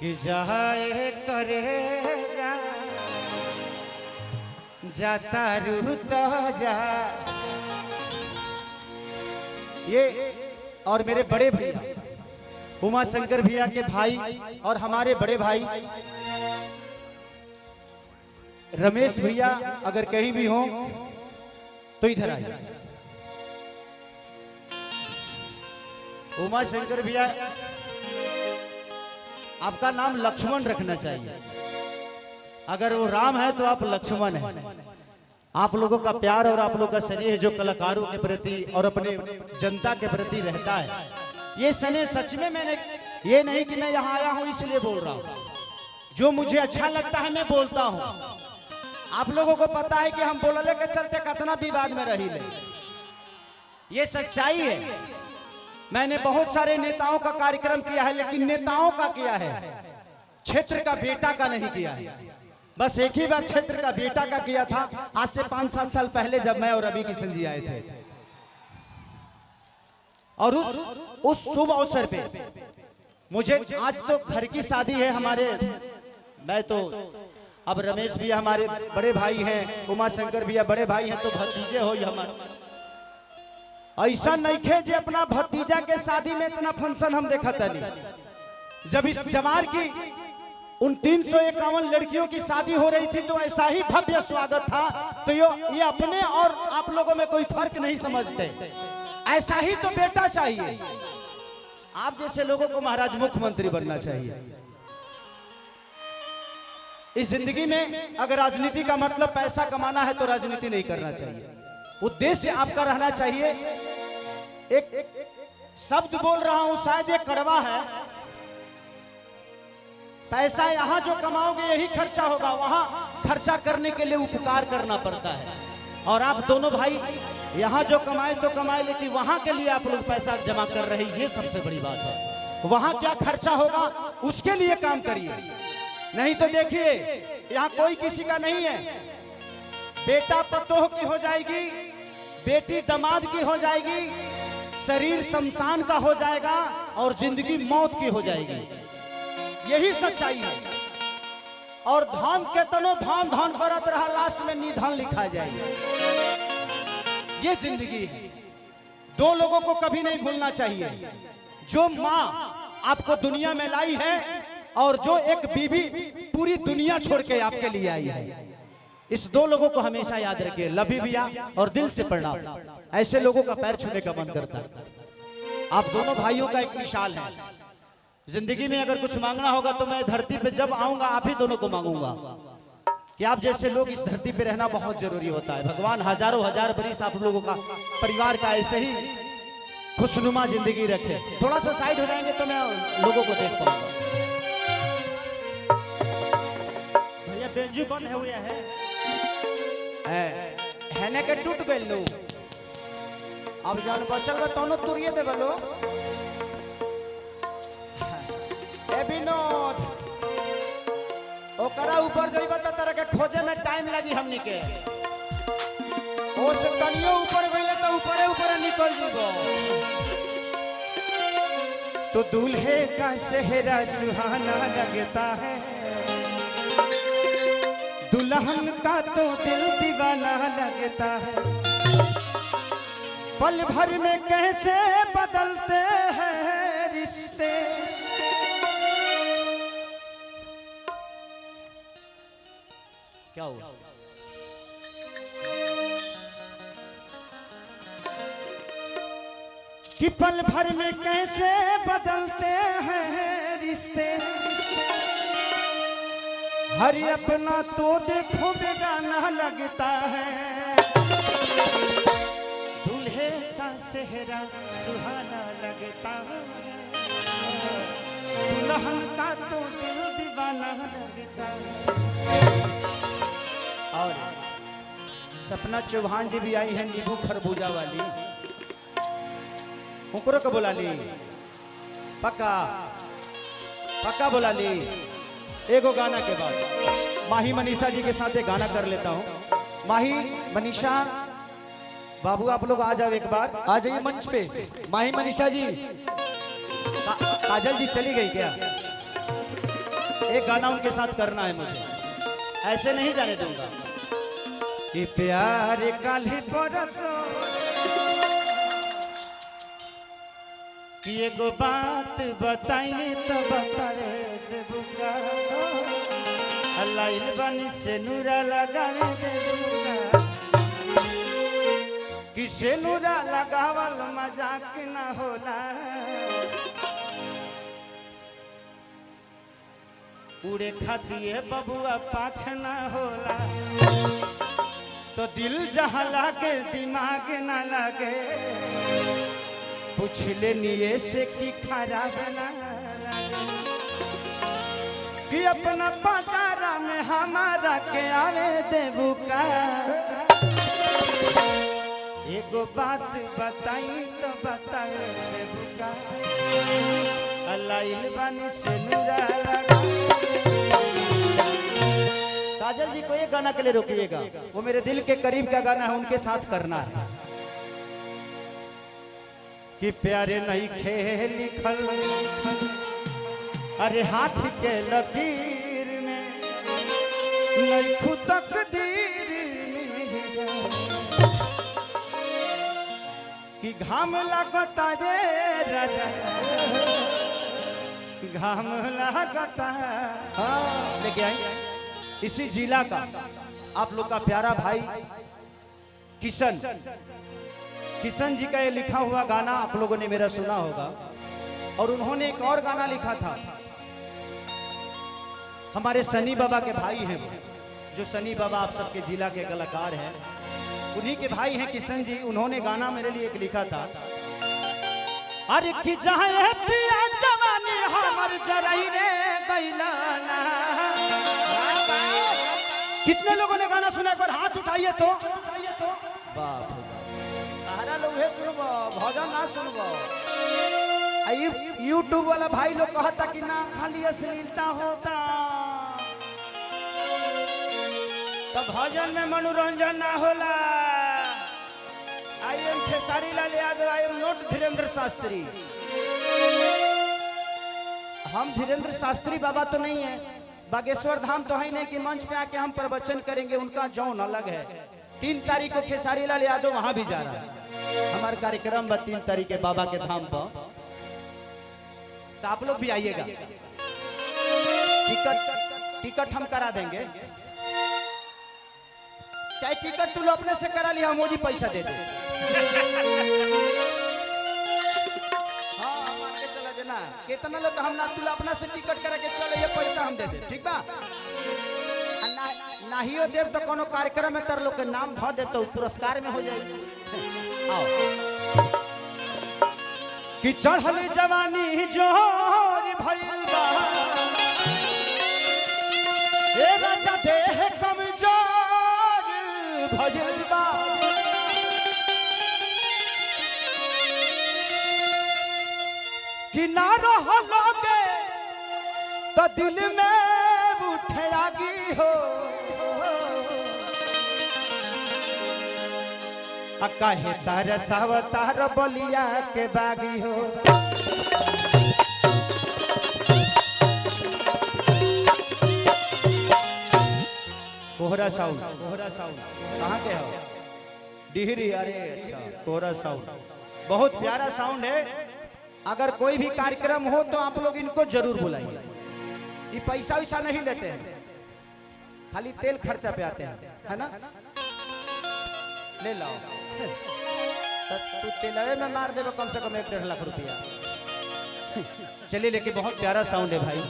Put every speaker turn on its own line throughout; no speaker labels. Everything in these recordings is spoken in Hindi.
कि जाए करे जाता रू तो जा। ये और मेरे बड़े भैया उमा शंकर भैया के भाई और हमारे बड़े भाई रमेश भैया अगर कहीं भी हो तो इधर आइए। उमा शंकर भैया आपका नाम लक्ष्मण रखना चाहिए, अगर वो राम है तो आप लक्ष्मण हैं। आप लोगों का प्यार और आप लोगों का स्नेह जो कलाकारों के प्रति और अपने जनता के प्रति रहता है, ये स्नेह सच में मैंने ये नहीं कि मैं यहाँ आया हूँ इसलिए बोल रहा हूँ, जो मुझे अच्छा लगता है मैं बोलता हूँ। आप लोगों को पता है कि हम बोलने के चलते कितना विवाद में रही ले, ये सच्चाई है। मैंने बहुत सारे नेताओं का कार्यक्रम किया है, लेकिन नेताओं का किया है, क्षेत्र का बेटा का नहीं किया है। बस एक ही बार क्षेत्र का बेटा का किया था, आज से 5-7 साल पहले जब मैं और रवि किशन जी आए थे। और उस शुभ अवसर पे मुझे आज तो घर की शादी है हमारे, मैं तो अब रमेश भी हमारे बड़े भाई हैं, उमा शंकर भैया बड़े भाई हैं, तो भतीजे हो हमारे। ऐसा नहीं खे जे अपना भतीजा के शादी में इतना फंक्शन हम देखा था नहीं। जब इस जवार की उन 351 लड़कियों की शादी हो रही थी तो ऐसा ही भव्य स्वागत था। तो ये अपने और आप लोगों में कोई फर्क नहीं समझते, ऐसा ही तो बेटा चाहिए। आप जैसे लोगों को महाराज मुख्यमंत्री बनना चाहिए। इस जिंदगी में अगर राजनीति का मतलब पैसा कमाना है तो राजनीति नहीं करना चाहिए, उद्देश्य आपका रहना चाहिए। एक शब्द बोल रहा हूं, शायद ये कड़वा है, पैसा यहाँ जो कमाओगे यही खर्चा होगा, वहां खर्चा करने के लिए उपकार करना पड़ता है। और आप दोनों भाई यहाँ जो कमाए तो कमाए, लेकिन वहां के लिए आप लोग पैसा जमा कर रहे हैं, ये सबसे बड़ी बात है। वहां क्या खर्चा होगा उसके लिए काम करिए, नहीं तो देखिए यहाँ कोई किसी का नहीं है। बेटा पतोह की हो जाएगी, बेटी दामाद की हो जाएगी, शरीर शमशान का हो जाएगा और जिंदगी मौत की हो जाएगी, यही सच्चाई है। और धान के तनो धान धान करत रहा, लास्ट में निधन लिखा जाएगा, ये जिंदगी है। दो लोगों को कभी नहीं भूलना चाहिए, जो माँ आपको दुनिया में लाई है और जो एक बीवी पूरी दुनिया छोड़ के आपके लिए आई है। इस दो लोगों को हमेशा याद रखिए, लभी भैया और दिल से प्रणाम। ऐसे लोगों का पैर छूने का मन करता है। आप दोनों भाइयों का एक मिसाल है। जिंदगी में अगर कुछ मांगना होगा तो मैं धरती पे जब आऊंगा आप ही दोनों को मांगूंगा कि आप जैसे लोग इस धरती पे रहना बहुत जरूरी होता है। भगवान हजारों हजार बरिस आप लोगों का परिवार का ऐसे ही खुशनुमा जिंदगी रखे। थोड़ा सा साइड हो जाएंगे तो मैं लोगों को देख पाऊंगा। भैया बेंजू बंद है हुआ है ने के टूट गइल लो, अब जान बचल बा तोनो तुरिये दे बलो। ए विनोद ओकरा ऊपर जइबा त तरह के खोजे में टाइम लगी हमनी के, ओ से तनियो ऊपर गइले त ऊपरे ऊपरे निकल जीबो। तो दूल्हे का सेहरा सुहाना लगता है, दुल्हन का तो दिल दीवाना लगता है। पल भर में कैसे बदलते हैं रिश्ते, क्या हुआ? कि पल भर में कैसे बदलते हैं रिश्ते, हर अपना तो देखो बेगाना लगता है। दूल्हे का सेहरा सुहाना लगता है, दुल्हन का तो दिल दीवाना लगता है। और सपना चौहान जी भी आई है, नींबू खरबूजा वाली, उनको को बोला ली, पक्का पक्का बोला ली। एगो गाना के बाद माही मनीषा जी के साथ एक गाना कर लेता हूँ। माही मनीषा बाबू आप लोग आ जाओ, एक बार आ जाइए मंच पे। माही मनीषा जी, काजल जी चली गई क्या? एक गाना उनके साथ करना है मुझे, ऐसे नहीं जाने दूंगा। कि प्यार काली परसो कि एगो बात बताइए तो बताए देबुगा, अल्लाह बनी से नूरा लगावे देबुगा, कि से नूरा लगावल मजाक ना होला, उड़े खातिए बबुआ पाख ना होला, तो दिल जहाँ लागे दिमाग ना लागे, पूछ लेनिए से कि खराब ना लागे, कि अपना बाजारा में हमारा के आवे देबुका, एगो बात बताई तो बतावे देबुका, अल्लाह बनी से नूरा लगा। काजल जी को एक गाना के लिए रोकिएगा, वो मेरे दिल के करीब का गाना है, उनके साथ करना है। कि प्यारे नहीं खेल लिखल अरे हाथ के लकीर में, नहीं खुद तकदीर में, कि घाम लगता जे राजा, घाम लगता। हाँ लेके आई इसी जिला का आप लोग का प्यारा भाई किशन जी का ये लिखा हुआ गाना आप लोगों ने मेरा सुना होगा। और उन्होंने एक और गाना लिखा था, हमारे सनी बाबा के भाई हैं वो, जो सनी बाबा आप सबके जिला के कलाकार हैं, उन्हीं के भाई हैं किशन जी। उन्होंने गाना मेरे लिए एक लिखा था, अरे कि चाहे पिया जवानी हमर जराई रे गइलाना। कितने लोगों ने गाना सुना, एक बार हाथ उठाइए तो। बाप तारा लोग है सुनबो, भजन ना सुनबो। यूट्यूब वाला भाई लोग कहता कि ना खाली अश्लीलता होता, तो भजन में मनोरंजन ना होला। I am Khesari Lal Yadav, I am not Dhirendra Shastri. हम धीरेन्द्र शास्त्री बाबा तो नहीं है, बागेश्वर धाम तो है नहीं कि मंच पे आके हम प्रवचन करेंगे, उनका जौन अलग है। 3 तारीख को खेसारी लाल यादव वहां भी जा रहा है, हमारा कार्यक्रम 3 तारीख के बाबा के धाम पर, तो आप लोग भी आइएगा। टिकट हम करा देंगे, चाहे टिकट तू लो अपने से करा लिया, मोदी पैसा दे दे। कितना लोग हम ना तुला अपना से टिकट करा के चले, ये पैसा हम दे दे, ठीक बा। नाहियो देव तो कोनो कार्यक्रम में तर लोग के नाम धो दे तो पुरस्कार में हो जाएगी। आओ कि चढ़ल जवानी जोर भइल बा, ए राजा देह कमजोर भइल बा, कि ना रहलोगे तो दिल में उठे आगी हो, काहे तार सावतार बलिया के बागी हो। कोहरा साउंड कहाँ के हो? डिहरी। अरे अच्छा, कोहरा साउंड बहुत प्यारा साउंड है। अगर कोई भी कार्यक्रम हो तो आप लोग इनको जरूर बुलाइए। ये पैसा वैसा नहीं लेते हैं, खाली तेल खर्चा पे आते हैं, है ना? ले लाओ तू तेलवे में मार देगा कम से कम 1-1.5 लाख रुपया। चलिए, लेकिन बहुत प्यारा साउंड है भाई,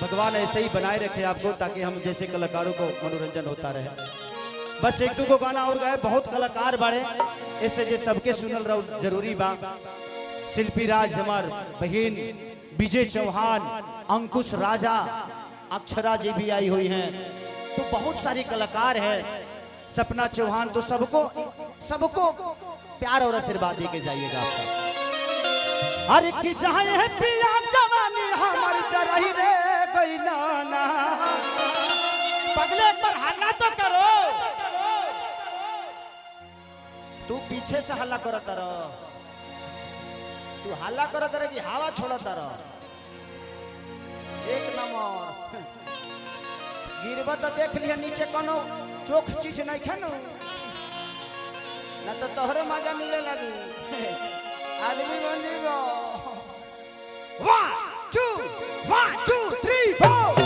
भगवान ऐसे ही बनाए रखे आपको, ताकि हम जैसे कलाकारों को मनोरंजन होता रहे। बस 1-2 गाना और गाए, बहुत कलाकार बाड़े, इससे जे सबके सुनल रहो जरूरी बा। शिल्पी राज हमार बहन, विजय चौहान, अंकुश राजा, अक्षरा जी भी आई हुई हैं, तो बहुत सारे कलाकार हैं, सपना चौहान, तो सबको प्यार और आशीर्वाद दे के जाइएगा आपका। अरे कि चाहे है पिया जवानी हमारी चरही रे गइलाना, पगले पर हल्ला तो करो, तू पीछे से हल्ला करता रह, तू हल्ला करता रह कि हवा छोड़ता रह। एक नंबर। गिरबा तो देख लिया नीचे कोनो चोख चीज नहीं खानो ना तो तोहरे मजा मिले लगी आदमी बन जीवो 1 2 3 4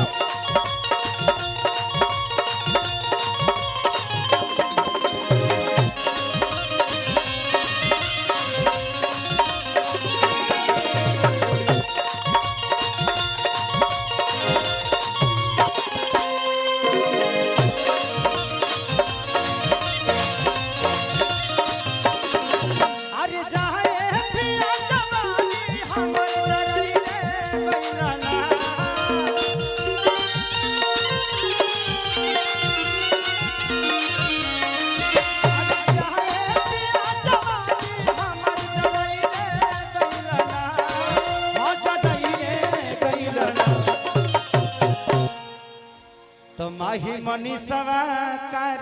तो माही मनी सवाकार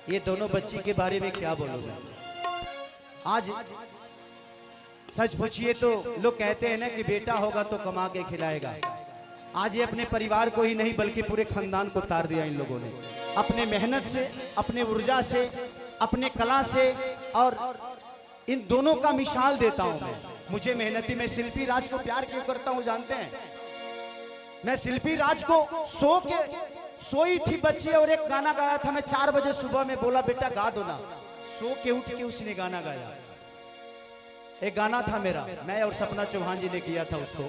ये दोनों बच्ची के बारे में क्या बोलोगे? आज सच पूछिए तो लोग कहते हैं ना कि बेटा होगा तो कमा के खिलाएगा। आज ये अपने परिवार को ही नहीं बल्कि पूरे खानदान को तार दिया इन लोगों ने, अपने मेहनत से, अपने ऊर्जा से, अपने कला से। और इन दोनों का मिसाल देता हूं मैं। मुझे मेहनती, मैं शिल्पी राज को प्यार क्यों करता हूं जानते हैं? मैं शिल्पी राज को सोई थी बच्ची और एक गाना गाया था। मैं 4 बजे सुबह में बोला बेटा गा दो ना, सो के उठ के उसने गाना गाया। एक गाना था मेरा, मैं और सपना चौहान जी ने किया था उसको।